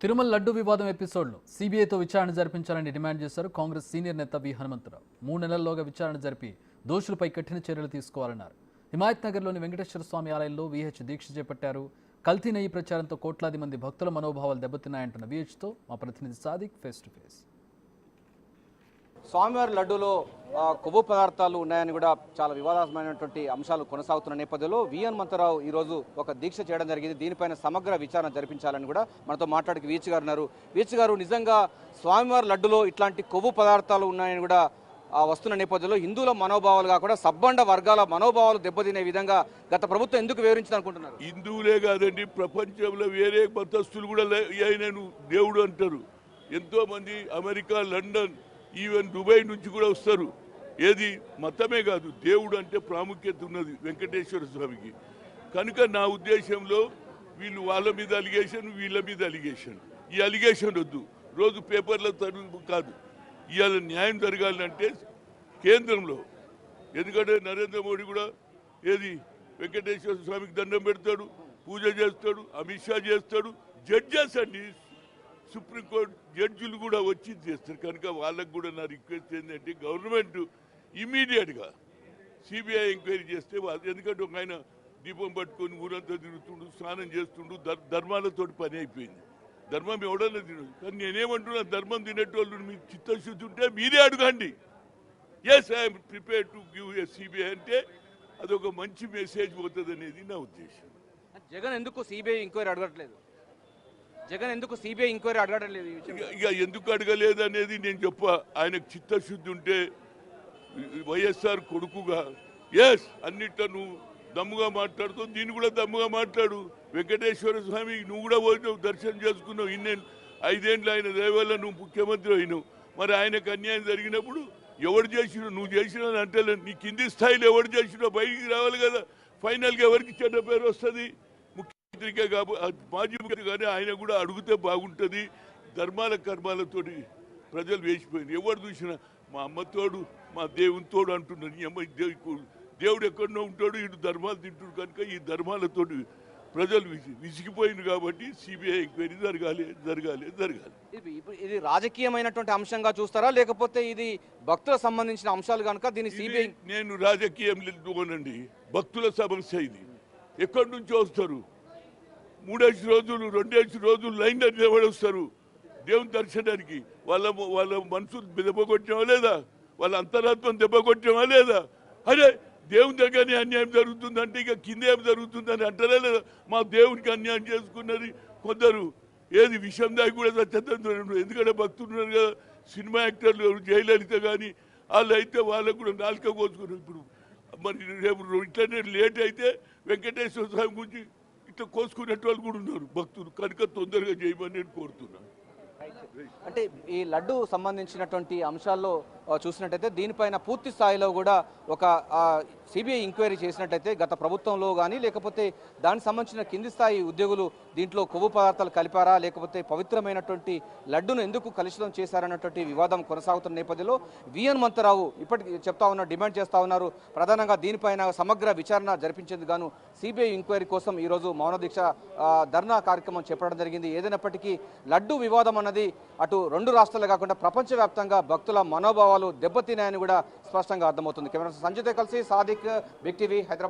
తిరుమల లడ్డు వివాదం ఎపిసోడ్లో సీబీఐతో విచారణ జరిపించాలని డిమాండ్ చేశారు కాంగ్రెస్ సీనియర్ నేత వి హనుమంతరావు. 3 నెలల్లోగా విచారణ జరిపి దోషులపై కఠిన చర్యలు తీసుకోవాలన్నారు. హిమాయత్ నగర్లోని వెంకటేశ్వర స్వామి ఆలయంలో వీహెచ్ దీక్ష చేపట్టారు. కల్తీ నెయ్యి ప్రచారంతో కోట్లాది మంది భక్తుల మనోభావాలు దెబ్బతిన్నాయంటున్న వీహెచ్తో మా ప్రతినిధి సాదిక్ ఫేస్ టు ఫేస్. స్వామివారి లడ్డూలో కొవ్వు పదార్థాలు ఉన్నాయని కూడా చాలా వివాదాస్పదమైనటువంటి అంశాలు కొనసాగుతున్న నేపథ్యంలో వి హనుమంతరావు ఈరోజు ఒక దీక్ష చేయడం జరిగింది. దీనిపైన సమగ్ర విచారణ జరిపించాలని కూడా మనతో మాట్లాడికి వీహెచ్ గారు ఉన్నారు. వీహెచ్ గారు, నిజంగా స్వామివారి లడ్డులో ఇట్లాంటి కొవ్వు పదార్థాలు ఉన్నాయని కూడా వస్తున్న నేపథ్యంలో హిందువుల మనోభావాలు కాకుండా సబ్బండ వర్గాల మనోభావాలు దెబ్బతినే విధంగా గత ప్రభుత్వం ఎందుకు వివరించింది అనుకుంటున్నారు? హిందువులే కాదండి, ప్రపంచంలో వేరే మతస్థులు కూడా ఆయనను దేవుడు అంటారు. ఎంతో మంది అమెరికా, లండన్, ఈవెన్ దుబాయ్ నుంచి కూడా వస్తారు. ఏది మతమే కాదు, దేవుడు అంటే ప్రాముఖ్యత ఉన్నది వెంకటేశ్వర స్వామికి. కనుక నా ఉద్దేశంలో వీళ్ళు వాళ్ళ మీద అలిగేషన్, వీళ్ళ మీద అలిగేషన్, ఈ అలిగేషన్ వద్దు. రోజు పేపర్ల తరువు కాదు. ఇవాళ న్యాయం జరగాలంటే కేంద్రంలో, ఎందుకంటే నరేంద్ర మోడీ కూడా ఏది వెంకటేశ్వర స్వామికి దండం పెడతాడు, పూజ చేస్తాడు, అమిత్ షా చేస్తాడు, జడ్జెస్ అండి, సుప్రీంకోర్టు జడ్జిలు కూడా వచ్చి చేస్తారు. కనుక వాళ్ళకు కూడా నా రిక్వెస్ట్ ఏంటంటే గవర్నమెంట్ ఇమీడియట్గా సిబిఐ ఎంక్వైరీ చేస్తే, ఎందుకంటే ఒక ఆయన దీపం పట్టుకొని ఊరంతా తిరుగుతుండు, స్నానం చేస్తుండు, ధర్మాలతోటి పని అయిపోయింది. ధర్మం ఎవడన్నా తినదు. కానీ నేనేమంటున్నా, ధర్మం తినేటోళ్ళు మీకు చిత్తశుద్ధి ఉంటే మీరే అడగండి. Yes, I'm prepare to give a CBI అంటే అదొక మంచి మెసేజ్ పోతుంది అనేది నా ఉద్దేశం. జగన్ ఎందుకు సిబిఐ ఎంక్వైరీ అడగట్లేదు? జగన్ ఎందుకు సిబిఐ ఎంక్వైరీ అడగట్లేదు? ఇక ఎందుకు అడగలేదు అనేది నేను చెప్ప. ఆయనకు చిత్తశుద్ధి ఉంటే వైఎస్ఆర్ కొడుకుగా ఎస్ అన్నిట్లో నువ్వు దమ్ముగా మాట్లాడుతూ దీన్ని కూడా దమ్ముగా మాట్లాడు. వెంకటేశ్వర స్వామి నువ్వు కూడా పోయినావు, దర్శనం చేసుకున్నావు. 5 ఏళ్ళు ఆయన దయవల్ల నువ్వు ముఖ్యమంత్రి అయినావు. మరి ఆయనకు అన్యాయం జరిగినప్పుడు ఎవరు చేసినావు? నువ్వు చేసినా అంటే నీ కింది స్థాయిలో ఎవరు చేసినావు బయటికి రావాలి కదా. ఫైనల్గా ఎవరికి చెడ్డ పేరు వస్తుంది? ముఖ్యమంత్రికే కాబట్టి మాజీ ముఖ్యమంత్రి కానీ ఆయన కూడా అడిగితే బాగుంటుంది. ధర్మాల కర్మాలతోటి ప్రజలు వేసిపోయింది. ఎవరు చూసినా మా అమ్మ తోడు, మా దేవుని తోడు అంటున్నారు. ఈ అమ్మ దేవుడు ఎక్కడో ఉంటాడు, ఇటు ధర్మాలు తింటాడు. కనుక ఈ ధర్మాలతోటి ప్రజలు విసిగిపోయింది. కాబట్టి సిబిఐ ఎంక్వైరీ జరగాలి. ఇది రాజకీయమైనటువంటి అంశంగా చూస్తారా, లేకపోతే ఇది భక్తులకు సంబంధించిన అంశాలు కనుక దీన్ని సిబిఐ? నేను రాజకీయం లేదుకోనండి, భక్తుల సమస్య ఇది. ఎక్కడి నుంచి వస్తారు? 3 రోజులు 2 రోజులు లైన్లో నిలబడి వస్తారు దేవుని దర్శనానికి. వాళ్ళ మనసు దెబ్బ కొట్టామా లేదా? వాళ్ళ అంతరాత్మ దెబ్బ కొట్టామా లేదా? అరే దేవుని దగ్గరనే అన్యాయం జరుగుతుందంటే ఇక కింద ఏం జరుగుతుందని అంటారా లేదా? మా దేవునికి అన్యాయం చేసుకున్నది కొందరు ఏది విషయం దాకా కూడా సత్యతంత్రం. ఎందుకంటే భక్తులు ఉన్నారు కదా, సినిమా యాక్టర్లు, జయలలిత కానీ వాళ్ళు అయితే వాళ్ళకు కూడా నాలుక కోసుకున్నారు. ఇప్పుడు మరి రేపు ఇట్లనే లేట్ అయితే వెంకటేశ్వర స్వామి గురించి ఇట్లా కోసుకునేటోళ్ళు కూడా ఉన్నారు భక్తులు. కనుక తొందరగా చేయమని నేను కోరుతున్నాను. అంటే ఈ లడ్డు సంబంధించినటువంటి అంశాల్లో చూసినట్టయితే దీనిపైన పూర్తి స్థాయిలో కూడా ఒక సిబిఐ ఎంక్వైరీ చేసినట్టయితే గత ప్రభుత్వంలో కానీ లేకపోతే దానికి సంబంధించిన కింది స్థాయి ఉద్యోగులు దీంట్లో కొవ్వు పదార్థాలు కలిపారా, లేకపోతే పవిత్రమైనటువంటి లడ్డును ఎందుకు కలుషితం చేశారన్నటువంటి వివాదం కొనసాగుతున్న నేపథ్యంలో వి హనుమంతరావు ఇప్పటికీ డిమాండ్ చేస్తా ఉన్నారు. ప్రధానంగా దీనిపైన సమగ్ర విచారణ జరిపించేందుకు గాను సిబిఐ ఎంక్వైరీ కోసం ఈరోజు మౌన దీక్ష ధర్నా కార్యక్రమం చేపట్టడం జరిగింది. ఏదైనప్పటికీ లడ్డు వివాదం అన్నది అటు 2 రాష్ట్రాలు కాకుండా ప్రపంచవ్యాప్తంగా భక్తుల మనోభావాలు దెబ్బతిన్నాయని కూడా స్పష్టంగా అర్థమవుతుంది. కెమెరా సంజయ్తో కలిసి సాదిక్, బిగ్ టీవీ, హైదరాబాద్.